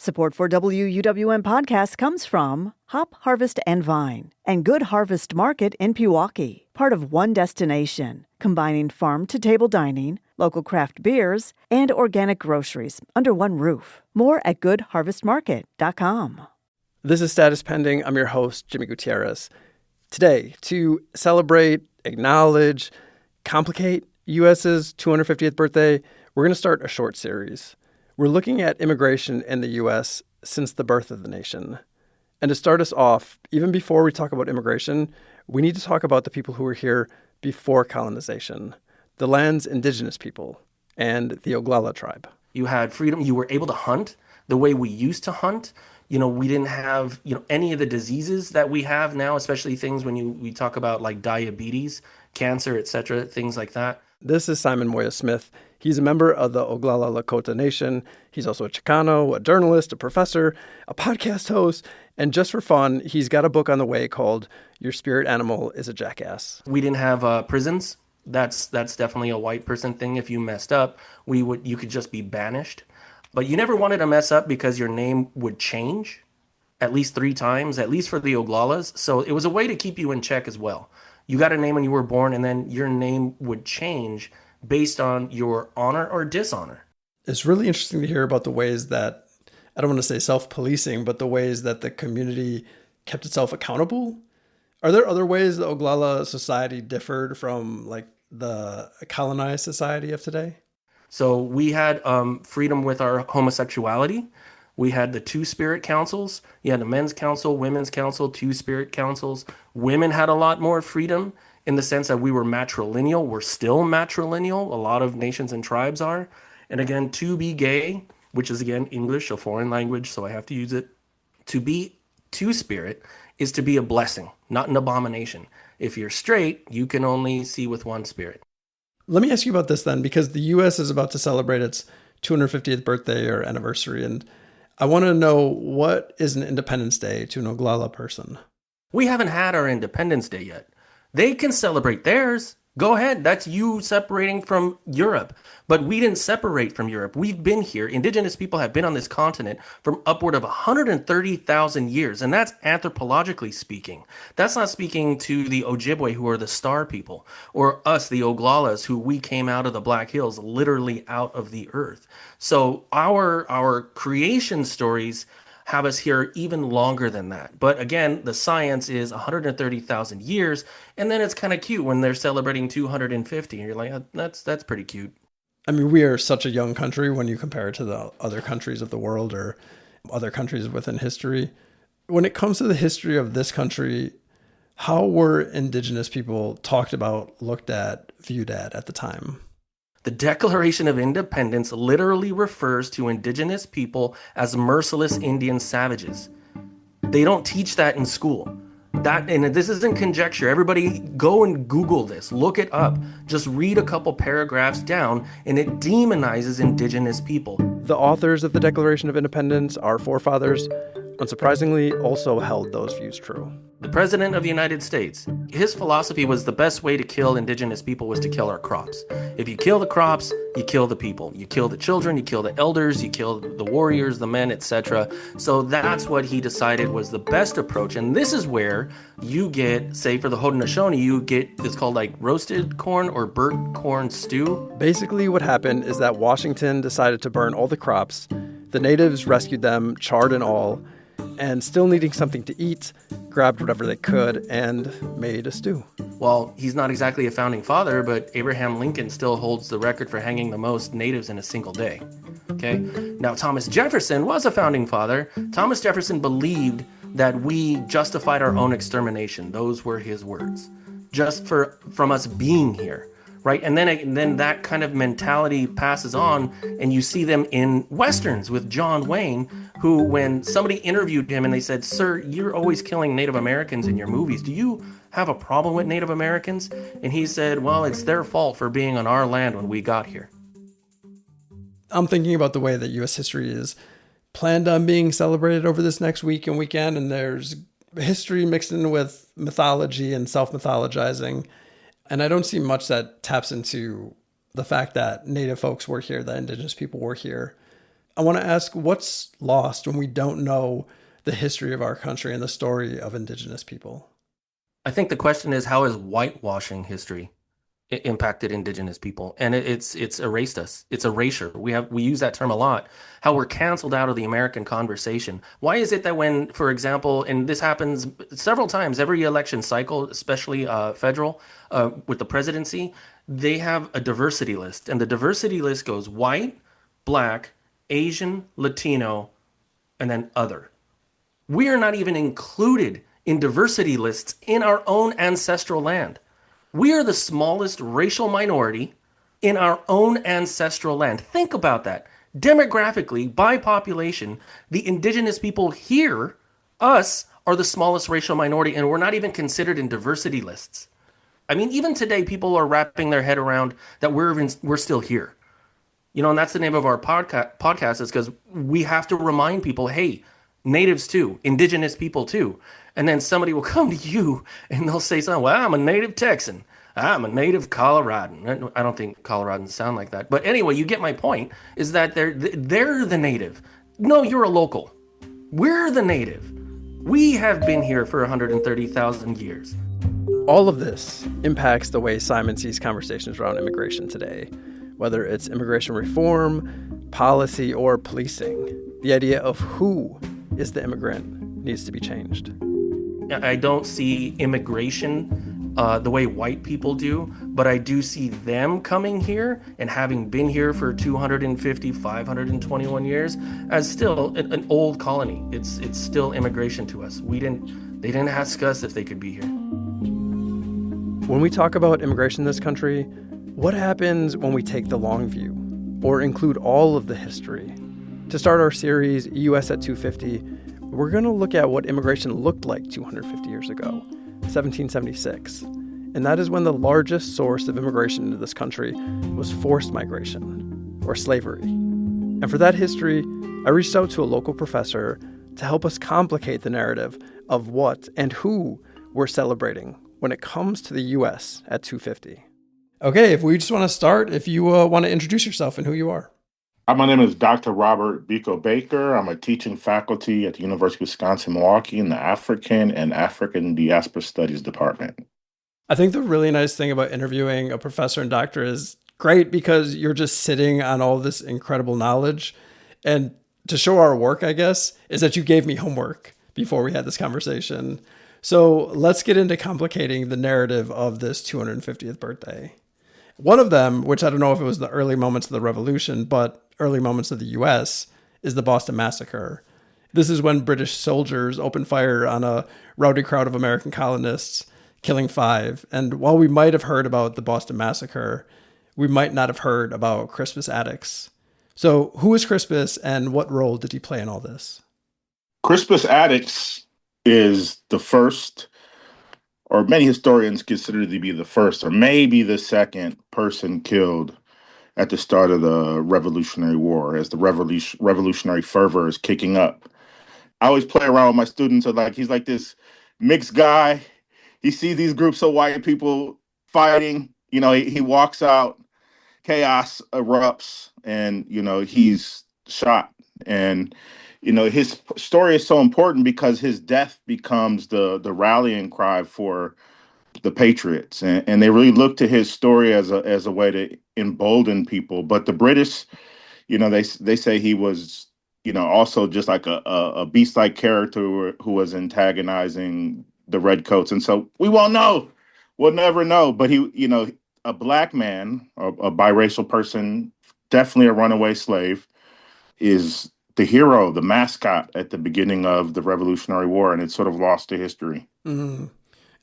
Support for WUWM podcast comes from Hop Harvest and Vine and Good Harvest Market in Pewaukee, part of One Destination, combining farm-to-table dining, local craft beers, and organic groceries under one roof. More at goodharvestmarket.com. This is Status Pending. I'm your host, Jimmy Gutierrez. Today, to celebrate, acknowledge, complicate U.S.'s 250th birthday, we're going to start a short series. We're looking at immigration in the U.S. since the birth of the nation. And to start us off, even before we talk about immigration, we need to talk about the people who were here before colonization, the land's indigenous people, and the Oglala tribe. You had freedom. You were able to hunt the way we used to hunt. We didn't have, any of the diseases that we have now, especially things when we talk about like diabetes, cancer, etc., things like that. This is Simon Moya Smith. He's a member of the Oglala Lakota Nation. He's also a Chicano, a journalist, a professor, a podcast host, and just for fun, he's got a book on the way called Your Spirit Animal is a Jackass. We didn't have prisons. That's definitely a white person thing. If you messed up, you could just be banished. But you never wanted to mess up because your name would change at least 3 times, at least for the Oglalas. So it was a way to keep you in check as well. You got a name when you were born, and then your name would change based on your honor or dishonor. It's really interesting to hear about the ways that, I don't want to say self-policing, but the ways that the community kept itself accountable. Are there other ways the Oglala society differed from like the colonized society of today? So we had freedom with our homosexuality. We had the Two-Spirit councils. You had the men's council, women's council, Two-Spirit councils. Women had a lot more freedom in the sense that we were matrilineal. We're still matrilineal. A lot of nations and tribes are. And again, to be gay, which is again English, a foreign language, so I have to use it. To be Two-Spirit is to be a blessing, not an abomination. If you're straight, you can only see with one spirit. Let me ask you about this then, because the U.S. is about to celebrate its 250th birthday or anniversary, and I want to know, what is an Independence Day to an Oglala person? We haven't had our Independence Day yet. They can celebrate theirs. Go ahead. That's you separating from Europe. But we didn't separate from Europe. We've been here. Indigenous people have been on this continent from upward of 130,000 years. And that's anthropologically speaking. That's not speaking to the Ojibwe, who are the star people, or us, the Oglalas, who we came out of the Black Hills, literally out of the earth. So our creation stories have us here even longer than that. But again, the science is 130,000 years, and then it's kind of cute when they're celebrating 250. And you're like, that's pretty cute. I mean, we are such a young country when you compare it to the other countries of the world or other countries within history. When it comes to the history of this country, how were indigenous people talked about, looked at, viewed at the time? The Declaration of Independence literally refers to indigenous people as merciless Indian savages. They don't teach that in school. And this isn't conjecture. Everybody go and Google this. Look it up. Just read a couple paragraphs down, and it demonizes indigenous people. The authors of the Declaration of Independence, our forefathers, unsurprisingly also held those views true. The President of the United States, his philosophy was the best way to kill indigenous people was to kill our crops. If you kill the crops, you kill the people. You kill the children, you kill the elders, you kill the warriors, the men, etc. So that's what he decided was the best approach. And this is where you get, say for the Haudenosaunee, you get, it's called like roasted corn or burnt corn stew. Basically what happened is that Washington decided to burn all the crops. The natives rescued them, charred and all, and still needing something to eat, grabbed whatever they could and made a stew. Well, he's not exactly a founding father, but Abraham Lincoln still holds the record for hanging the most natives in a single day. Okay? Now, Thomas Jefferson was a founding father. Thomas Jefferson believed that we justified our own extermination. Those were his words. Just from us being here. Right? And then that kind of mentality passes on, and you see them in Westerns with John Wayne, who, when somebody interviewed him and they said, "Sir, you're always killing Native Americans in your movies. Do you have a problem with Native Americans?" And he said, "Well, it's their fault for being on our land when we got here." I'm thinking about the way that U.S. history is planned on being celebrated over this next week and weekend, and there's history mixed in with mythology and self-mythologizing. And I don't see much that taps into the fact that Native folks were here, that Indigenous people were here. I want to ask, what's lost when we don't know the history of our country and the story of indigenous people? I think the question is, how is whitewashing history impacted indigenous people? And it's erased us. It's erasure. We use that term a lot. How we're canceled out of the American conversation. Why is it that when, for example, and this happens several times every election cycle, especially federal, with the presidency, they have a diversity list, and the diversity list goes white, black, Asian, Latino, and then other. We are not even included in diversity lists in our own ancestral land. We are the smallest racial minority in our own ancestral land. Think about that. Demographically, by population, the indigenous people here, us, are the smallest racial minority, and we're not even considered in diversity lists. I mean, even today, people are wrapping their head around that we're still here. And that's the name of our podcast is because we have to remind people, hey, natives too, indigenous people too. And then somebody will come to you and they'll say something, well, I'm a native Texan. I'm a native Coloradan. I don't think Coloradans sound like that. But anyway, you get my point, is that they're the native. No, you're a local. We're the native. We have been here for 130,000 years. All of this impacts the way Simon sees conversations around immigration today, whether it's immigration reform, policy, or policing. The idea of who is the immigrant needs to be changed. I don't see immigration the way white people do, but I do see them coming here and having been here for 250, 521 years as still an old colony. It's still immigration to us. They didn't ask us if they could be here. When we talk about immigration in this country, what happens when we take the long view or include all of the history? To start our series, US at 250, we're going to look at what immigration looked like 250 years ago, 1776. And that is when the largest source of immigration into this country was forced migration, or slavery. And for that history, I reached out to a local professor to help us complicate the narrative of what and who we're celebrating when it comes to the US at 250. Okay, if we just want to start, if you want to introduce yourself and who you are. My name is Dr. Robert Biko Baker. I'm a teaching faculty at the University of Wisconsin-Milwaukee in the African and African Diaspora Studies Department. I think the really nice thing about interviewing a professor and doctor is great because you're just sitting on all this incredible knowledge. And to show our work, I guess, is that you gave me homework before we had this conversation. So let's get into complicating the narrative of this 250th birthday. One of them, which I don't know if it was the early moments of the revolution, but early moments of the US, is the Boston Massacre. This is when British soldiers opened fire on a rowdy crowd of American colonists, killing 5. And while we might have heard about the Boston Massacre, we might not have heard about Crispus Attucks. So who is Crispus and what role did he play in all this? Crispus Attucks is the first, or many historians consider to be the first, or maybe the second person killed at the start of the Revolutionary War, as the revolutionary fervor is kicking up. I always play around with my students, he's like this mixed guy. He sees these groups of white people fighting, he walks out, chaos erupts, and, he's shot. And, his story is so important because his death becomes the rallying cry for the patriots. And they really look to his story as a way to embolden people. But the British, they say he was, also just like a beast-like character who was antagonizing the redcoats. And so we won't know. We'll never know. But he, a black man, a biracial person, definitely a runaway slave, is the hero, the mascot at the beginning of the Revolutionary War, and it's sort of lost to history. Mm-hmm.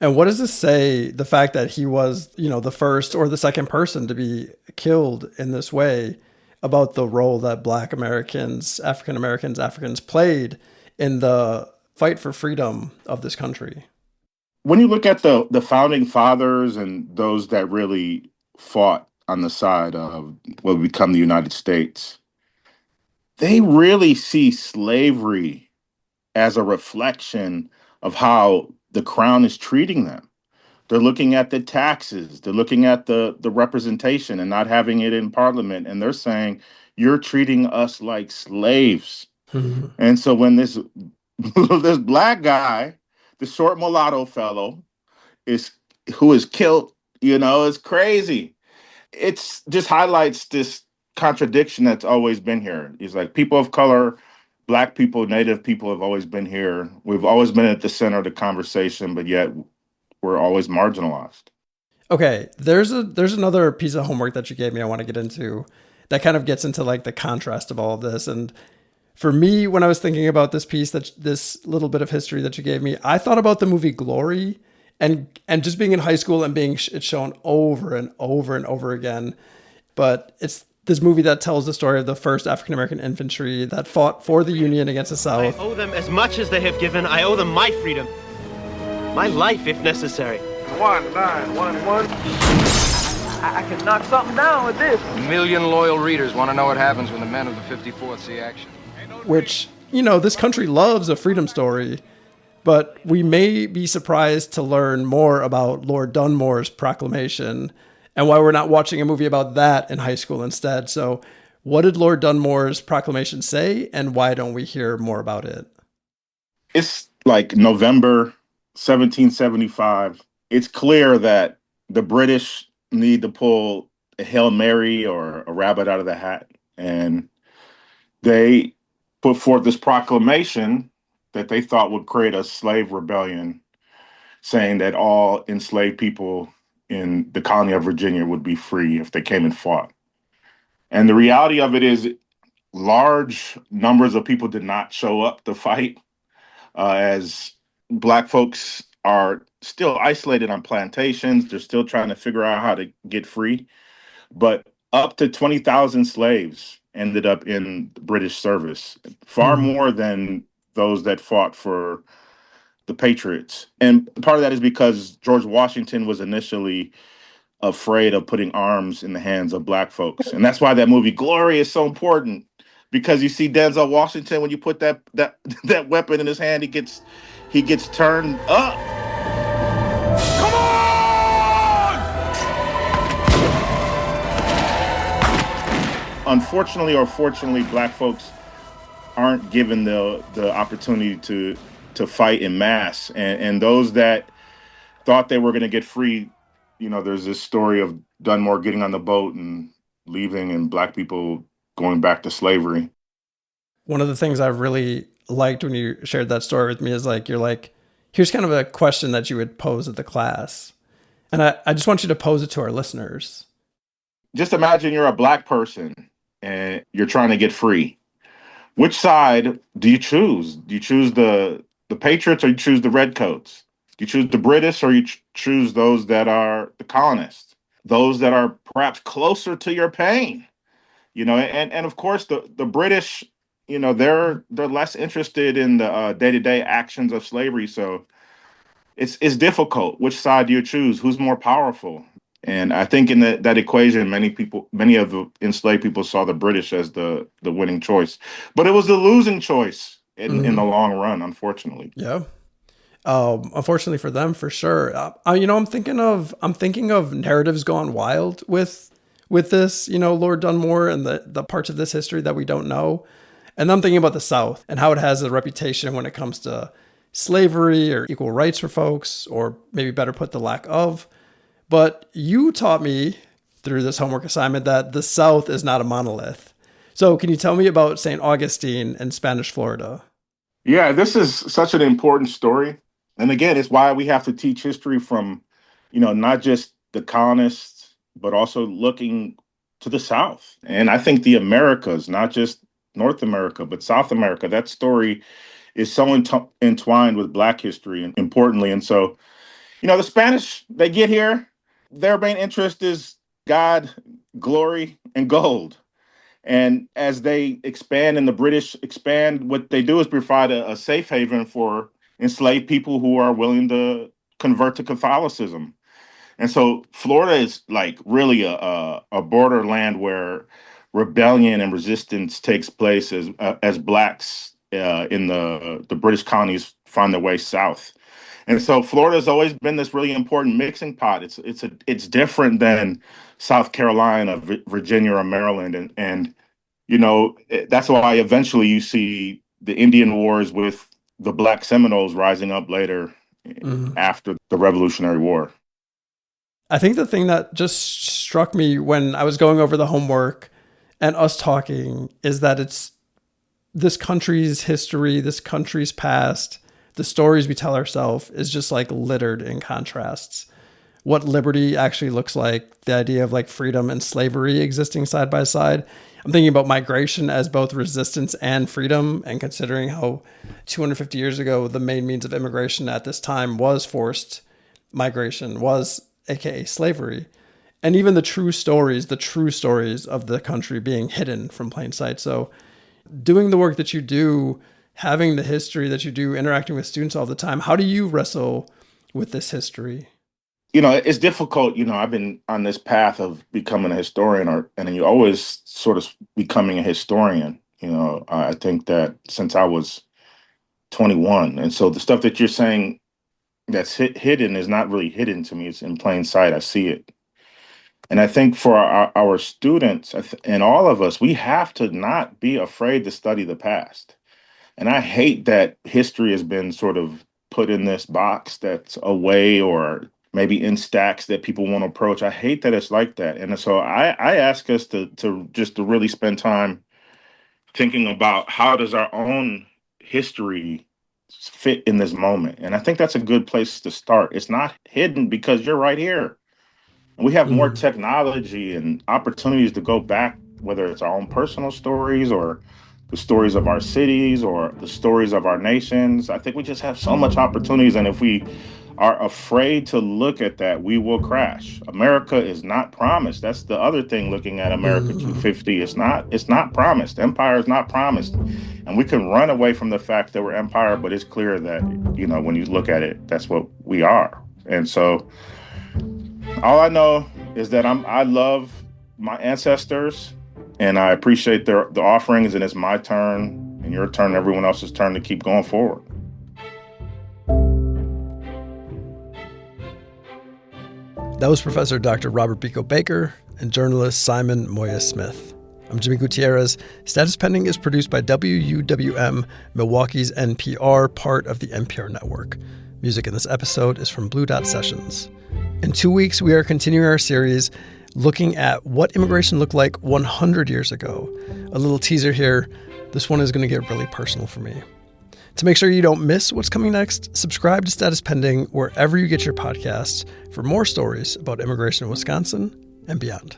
And what does this say, the fact that he was, the first or the second person to be killed in this way, about the role that Black Americans, African Americans, Africans played in the fight for freedom of this country? When you look at the founding fathers and those that really fought on the side of what would become the United States, they really see slavery as a reflection of how the crown is treating them. They're looking at the taxes, they're looking at the representation and not having it in parliament. And they're saying, You're treating us like slaves. Mhm. And so when this this black guy, the short mulatto fellow, is who is killed, it's crazy. It's just highlights this contradiction that's always been here. It's like people of color, black people, native people have always been here. We've always been at the center of the conversation, but yet we're always marginalized. Okay, there's another piece of homework that you gave me I want to get into that kind of gets into like the contrast of all of this. And for me, when I was thinking about this piece, that this little bit of history that you gave me, I thought about the movie Glory, and just being in high school and being it's shown over and over and over again. But it's this movie that tells the story of the first African American infantry that fought for the Union against the I South. owe them as much as they have given. I owe them my freedom, my life if necessary. 1911. I can knock something down with this. A million loyal readers want to know what happens when the men of the 54th see action. Which, this country loves a freedom story, but we may be surprised to learn more about Lord Dunmore's proclamation and why we're not watching a movie about that in high school instead. So what did Lord Dunmore's proclamation say, and why don't we hear more about it? It's like November 1775. It's clear that the British need to pull a Hail Mary or a rabbit out of the hat. And they put forth this proclamation that they thought would create a slave rebellion, saying that all enslaved people in the colony of Virginia would be free if they came and fought. And the reality of it is large numbers of people did not show up to fight, as Black folks are still isolated on plantations. They're still trying to figure out how to get free. But up to 20,000 slaves ended up in the British service, far more than those that fought for the Patriots. And part of that is because George Washington was initially afraid of putting arms in the hands of Black folks. And that's why that movie Glory is so important, because you see Denzel Washington, when you put that that weapon in his hand, he gets turned up. Come on! Unfortunately or fortunately, Black folks aren't given the opportunity to fight in mass. And those that thought they were going to get free, there's this story of Dunmore getting on the boat and leaving, and Black people going back to slavery. One of the things I really liked when you shared that story with me is you're like, here's kind of a question that you would pose at the class. And I just want you to pose it to our listeners. Just imagine you're a Black person and you're trying to get free. Which side do you choose? Do you choose the Patriots, or you choose the Redcoats? Do you choose the British, or you choose those that are the colonists? Those that are perhaps closer to your pain? And of course the British, they're less interested in the day-to-day actions of slavery. So it's difficult. Which side do you choose? Who's more powerful? And I think in that equation, many of the enslaved people saw the British as the winning choice, but it was the losing choice in the long run, unfortunately. Yeah. Unfortunately for them, for sure. I'm thinking of Narratives Gone Wild with this, Lord Dunmore and the parts of this history that we don't know. And I'm thinking about the South and how it has a reputation when it comes to slavery or equal rights for folks, or maybe better put, the lack of. But you taught me through this homework assignment that the South is not a monolith. So can you tell me about St. Augustine and Spanish Florida? Yeah, this is such an important story. And again, it's why we have to teach history from, not just the colonists, but also looking to the South. And I think the Americas, not just North America, but South America, that story is so entwined with Black history, and importantly. And so, the Spanish, they get here, their main interest is God, glory, and gold. And as they expand and the British expand, what they do is provide a safe haven for enslaved people who are willing to convert to Catholicism. And so Florida is like really a borderland where rebellion and resistance takes place as Blacks in the British colonies find their way south. And so Florida has always been this really important mixing pot. It's different than South Carolina, Virginia, or Maryland. And That's why eventually you see the Indian Wars with the Black Seminoles rising up later after the Revolutionary War. I think the thing that just struck me when I was going over the homework and us talking is that it's this country's history, this country's past, the stories we tell ourselves is just like littered in contrasts. What liberty actually looks like, the idea of like freedom and slavery existing side by side. I'm thinking about migration as both resistance and freedom, and considering how 250 years ago, the main means of immigration at this time was forced migration, was AKA slavery. And even the true stories of the country being hidden from plain sight. So doing the work that you do, having the history that you do, interacting with students all the time, how do you wrestle with this history? It's difficult. I've been on this path of becoming a historian, and then you always sort of becoming a historian. I think that since I was 21. And so the stuff that you're saying that's hidden is not really hidden to me. It's in plain sight. I see it. And I think for our students and all of us, we have to not be afraid to study the past. And I hate that history has been sort of put in this box that's away or maybe in stacks that people won't approach. I hate that it's like that. And so I ask us to really spend time thinking about how does our own history fit in this moment. And I think that's a good place to start. It's not hidden because you're right here. And we have more technology and opportunities to go back, whether it's our own personal stories or the stories of our cities or the stories of our nations. I think we just have so much opportunities. And if we are afraid to look at that, we will crash. America is not promised. That's the other thing looking at America 250. It's not promised. Empire is not promised. And we can run away from the fact that we're empire, but it's clear that, when you look at it, that's what we are. And so all I know is that I love my ancestors and I appreciate the offerings, and it's my turn and your turn and everyone else's turn to keep going forward. That was Professor Dr. Robert Biko Baker and journalist Simon Moya Smith. I'm Jimmy Gutierrez. Status Pending is produced by WUWM, Milwaukee's NPR, part of the NPR network. Music in this episode is from Blue Dot Sessions. In 2 weeks, we are continuing our series looking at what immigration looked like 100 years ago. A little teaser here. This one is going to get really personal for me. To make sure you don't miss what's coming next, subscribe to Status Pending wherever you get your podcasts for more stories about immigration in Wisconsin and beyond.